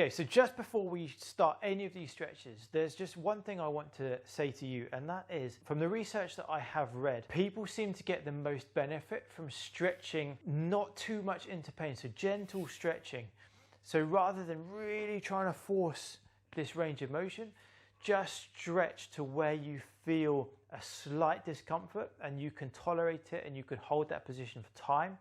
Okay, so just before we start any of these stretches, there's just one thing I want to say to you, and that is, from the research that I have read, people seem to get the most benefit from stretching not too much into pain, so gentle stretching. So rather than really trying to force this range of motion, just stretch to where you feel a slight discomfort and you can tolerate it and you can hold that position for time.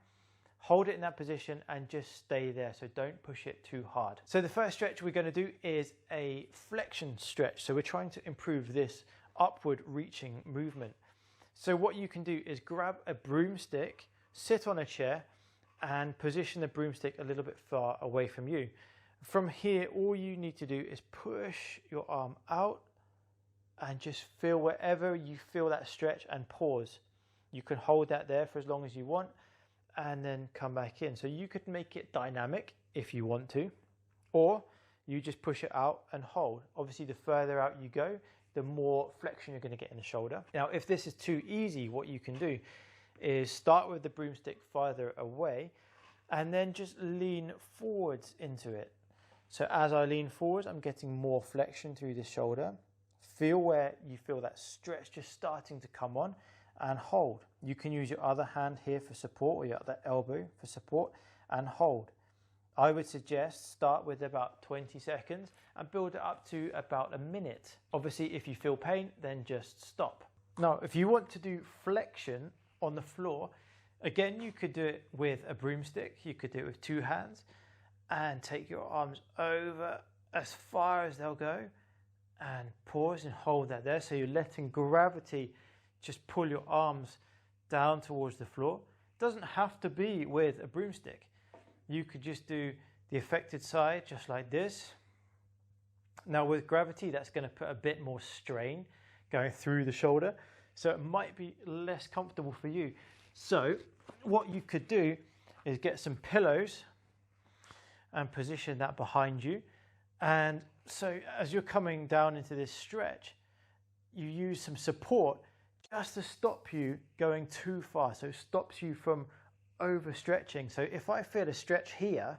Hold it in that position and just stay there, so don't push it too hard. So the first stretch we're going to do is a flexion stretch. So we're trying to improve this upward reaching movement. So what you can do is grab a broomstick, sit on a chair and position the broomstick a little bit far away from you. From here, all you need to do is push your arm out and just feel wherever you feel that stretch and pause. You can hold that there for as long as you want and then come back in. So you could make it dynamic if you want to, or you just push it out and hold. Obviously, the further out you go, the more flexion you're going to get in the shoulder. Now, if this is too easy, what you can do is start with the broomstick farther away and then just lean forwards into it. So as I lean forwards, I'm getting more flexion through the shoulder. Feel where you feel that stretch just starting to come on and hold. You can use your other hand here for support or your other elbow for support and hold. I would suggest start with about 20 seconds and build it up to about a minute. Obviously, if you feel pain, then just stop. Now, if you want to do flexion on the floor, again, you could do it with a broomstick. You could do it with two hands and take your arms over as far as they'll go and pause and hold that there. So you're letting gravity just pull your arms down towards the floor. It doesn't have to be with a broomstick. You could just do the affected side just like this. Now with gravity, that's going to put a bit more strain going through the shoulder, so it might be less comfortable for you. So what you could do is get some pillows and position that behind you. And so as you're coming down into this stretch, you use some support just to stop you going too far. So it stops you from overstretching. So if I feel a stretch here,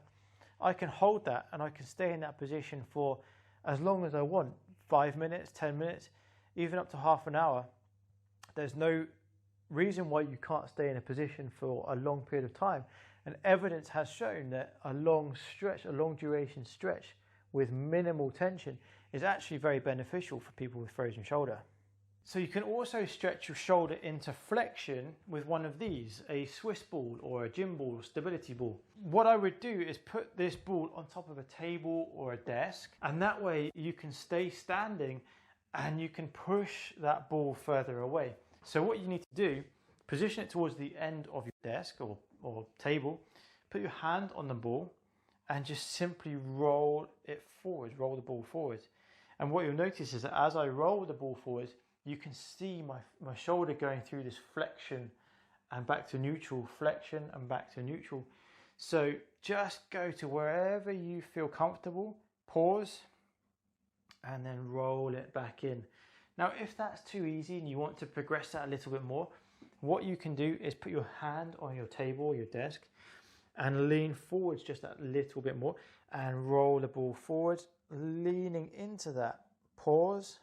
I can hold that and I can stay in that position for as long as I want, 5 minutes, 10 minutes, even up to half an hour. There's no reason why you can't stay in a position for a long period of time. And evidence has shown that a long stretch, a long duration stretch with minimal tension is actually very beneficial for people with frozen shoulder. So you can also stretch your shoulder into flexion with one of these, a Swiss ball or a gym ball, stability ball. What I would do is put this ball on top of a table or a desk, and that way you can stay standing and you can push that ball further away. So what you need to do, position it towards the end of your desk or table, put your hand on the ball and just simply roll it forwards, roll the ball forwards. And what you'll notice is that as I roll the ball forwards, you can see my shoulder going through this flexion and back to neutral, flexion and back to neutral. So just go to wherever you feel comfortable, pause, and then roll it back in. Now, if that's too easy and you want to progress that a little bit more, what you can do is put your hand on your table or your desk and lean forwards just that little bit more and roll the ball forwards, leaning into that. Pause,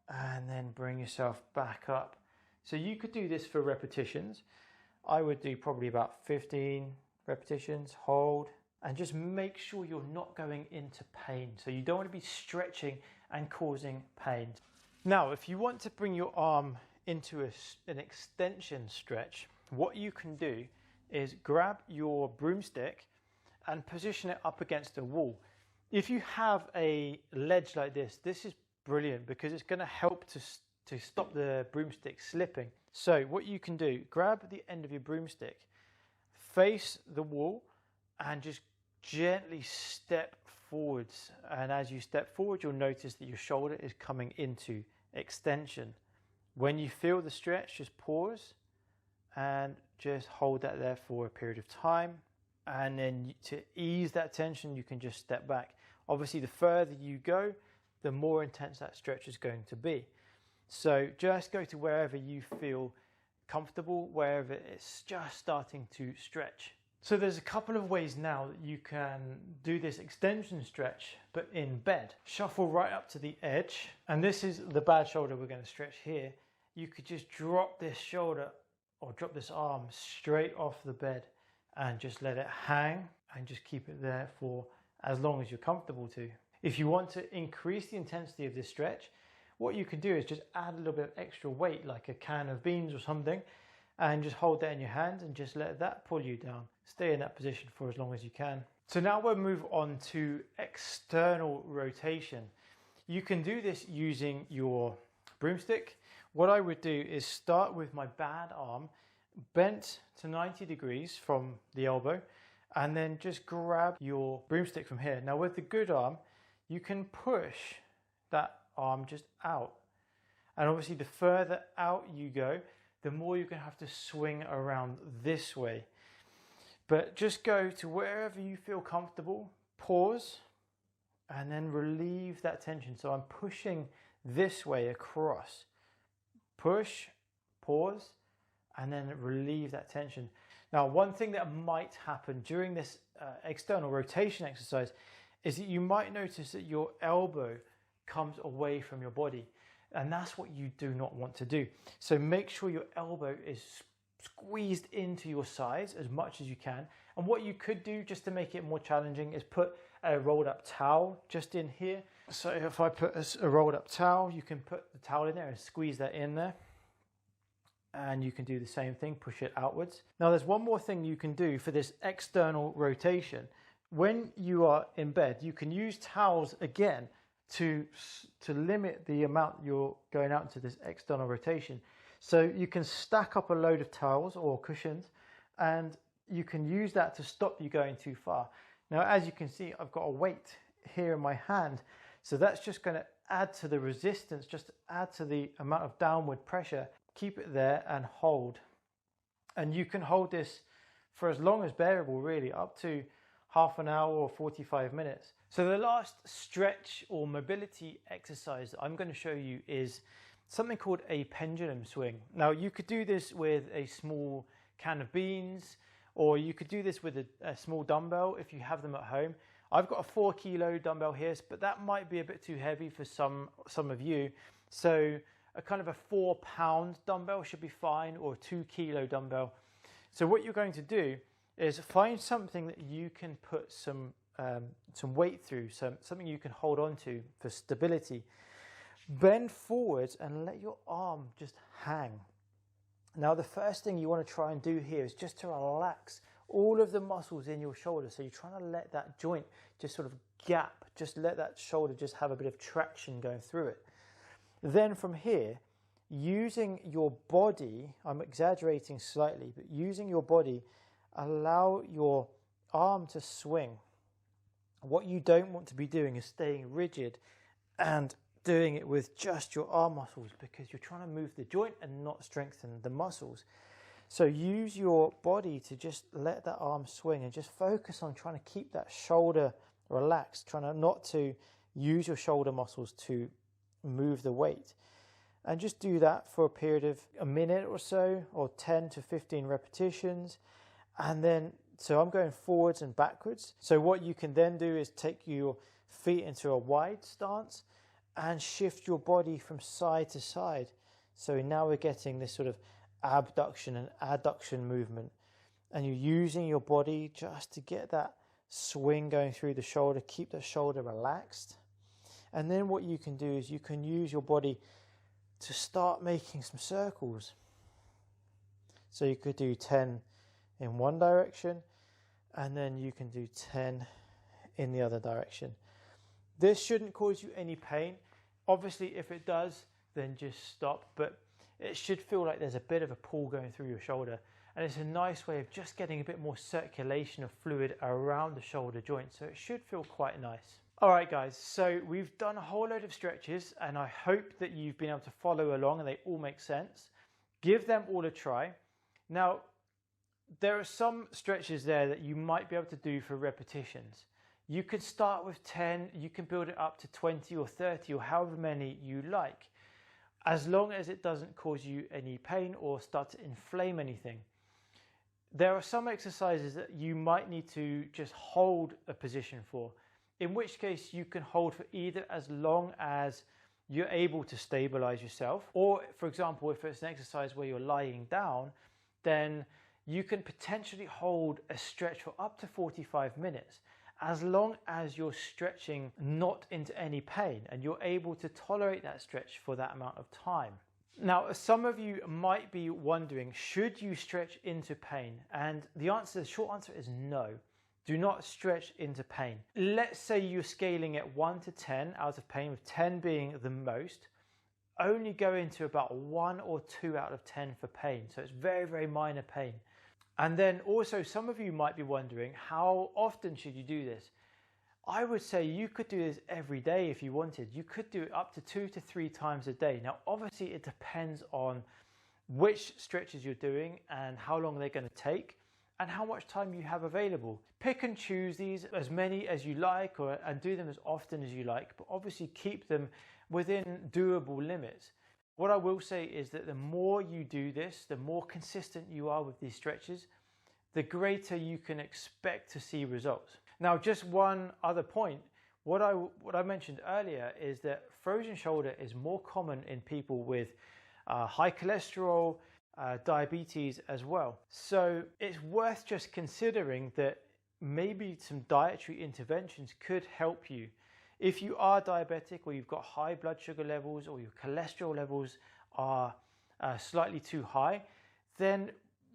and then bring yourself back up. So you could do this for repetitions. I would do probably about 15 repetitions, hold, and just make sure you're not going into pain. So you don't want to be stretching and causing pain. Now, if you want to bring your arm into an extension stretch, what you can do is grab your broomstick and position it up against a wall. If you have a ledge like this, this is brilliant because it's going to help to stop the broomstick slipping. So what you can do, grab the end of your broomstick, face the wall and just gently step forwards. And as you step forward, you'll notice that your shoulder is coming into extension. When you feel the stretch, just pause and just hold that there for a period of time. And then to ease that tension, you can just step back. Obviously, the further you go, the more intense that stretch is going to be. So just go to wherever you feel comfortable, wherever it's just starting to stretch. So there's a couple of ways now that you can do this extension stretch, but in bed. Shuffle right up to the edge, and this is the bad shoulder we're going to stretch here. You could just drop this shoulder or drop this arm straight off the bed and just let it hang and just keep it there for as long as you're comfortable to. If you want to increase the intensity of this stretch, what you can do is just add a little bit of extra weight, like a can of beans or something, and just hold that in your hand and just let that pull you down. Stay in that position for as long as you can. So now we'll move on to external rotation. You can do this using your broomstick. What I would do is start with my bad arm bent to 90 degrees from the elbow, and then just grab your broomstick from here. Now with the good arm, you can push that arm just out. And obviously the further out you go, the more you're going to have to swing around this way. But just go to wherever you feel comfortable, pause, and then relieve that tension. So I'm pushing this way across. Push, pause, and then relieve that tension. Now, one thing that might happen during this external rotation exercise is that you might notice that your elbow comes away from your body. And that's what you do not want to do. So make sure your elbow is squeezed into your sides as much as you can. And what you could do just to make it more challenging is put a rolled up towel just in here. So if I put a rolled up towel, you can put the towel in there and squeeze that in there. And you can do the same thing, push it outwards. Now there's one more thing you can do for this external rotation. When you are in bed, you can use towels again to limit the amount you're going out into this external rotation. So you can stack up a load of towels or cushions, and you can use that to stop you going too far. Now, as you can see, I've got a weight here in my hand. So that's just going to add to the resistance, just add to the amount of downward pressure. Keep it there and hold. And you can hold this for as long as bearable, really, up to half an hour or 45 minutes. So the last stretch or mobility exercise that I'm going to show you is something called a pendulum swing. Now you could do this with a small can of beans, or you could do this with a small dumbbell if you have them at home. I've got a 4 kilo dumbbell here, but that might be a bit too heavy for some of you. So a kind of a 4 pound dumbbell should be fine, or a 2 kilo dumbbell. So what you're going to do is find something that you can put some weight through, something you can hold on to for stability. Bend forwards and let your arm just hang. Now the first thing you want to try and do here is just to relax all of the muscles in your shoulder. So you're trying to let that joint just sort of gap, just let that shoulder just have a bit of traction going through it. Then from here, using your body, I'm exaggerating slightly, but using your body, allow your arm to swing. What you don't want to be doing is staying rigid and doing it with just your arm muscles, because you're trying to move the joint and not strengthen the muscles. So use your body to just let that arm swing and just focus on trying to keep that shoulder relaxed, trying not to use your shoulder muscles to move the weight. And just do that for a period of a minute or so, or 10 to 15 repetitions. And then, so I'm going forwards and backwards. So what you can then do is take your feet into a wide stance and shift your body from side to side. So now we're getting this sort of abduction and adduction movement. And you're using your body just to get that swing going through the shoulder, keep the shoulder relaxed. And then what you can do is you can use your body to start making some circles. So you could do 10 in one direction, and then you can do 10 in the other direction. This shouldn't cause you any pain. Obviously, if it does, then just stop, but it should feel like there's a bit of a pull going through your shoulder, and it's a nice way of just getting a bit more circulation of fluid around the shoulder joint, so it should feel quite nice. All right, guys, so we've done a whole load of stretches, and I hope that you've been able to follow along and they all make sense. Give them all a try. Now, there are some stretches there that you might be able to do for repetitions. You could start with 10, you can build it up to 20 or 30 or however many you like, as long as it doesn't cause you any pain or start to inflame anything. There are some exercises that you might need to just hold a position for, in which case you can hold for either as long as you're able to stabilize yourself, or for example, if it's an exercise where you're lying down, then you can potentially hold a stretch for up to 45 minutes, as long as you're stretching not into any pain and you're able to tolerate that stretch for that amount of time. Now, some of you might be wondering, should you stretch into pain? And the short answer is no. Do not stretch into pain. Let's say you're scaling at 1 to 10 out of pain, with 10 being the most. Only go into about 1 or 2 out of 10 for pain. So it's very, very minor pain. And then also some of you might be wondering, how often should you do this? I would say you could do this every day if you wanted. You could do it up to 2 to 3 times a day. Now, obviously it depends on which stretches you're doing and how long they're going to take and how much time you have available. Pick and choose these, as many as you like, and do them as often as you like, but obviously keep them within doable limits. What I will say is that the more you do this, the more consistent you are with these stretches, the greater you can expect to see results. Now, just one other point, what I mentioned earlier is that frozen shoulder is more common in people with high cholesterol, diabetes as well. So it's worth just considering that maybe some dietary interventions could help you. If you are diabetic, or you've got high blood sugar levels, or your cholesterol levels are slightly too high, then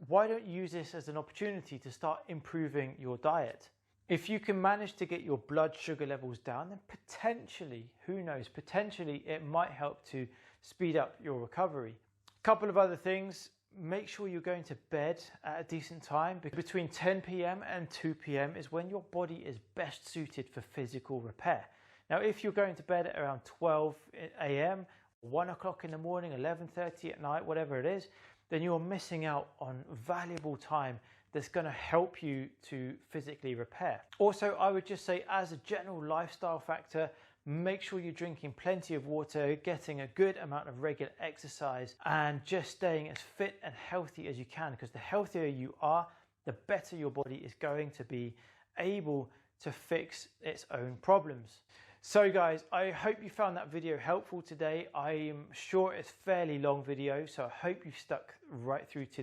why don't you use this as an opportunity to start improving your diet? If you can manage to get your blood sugar levels down, then potentially, who knows, potentially it might help to speed up your recovery. A couple of other things. Make sure you're going to bed at a decent time. Between 10 p.m. and 2 p.m. is when your body is best suited for physical repair. Now, if you're going to bed at around 12 a.m., 1 o'clock in the morning, 11:30 at night, whatever it is, then you're missing out on valuable time that's going to help you to physically repair. Also, I would just say, as a general lifestyle factor, make sure you're drinking plenty of water, getting a good amount of regular exercise, and just staying as fit and healthy as you can, because the healthier you are, the better your body is going to be able to fix its own problems. So guys, I hope you found that video helpful today. I'm sure it's a fairly long video, so I hope you stuck right through to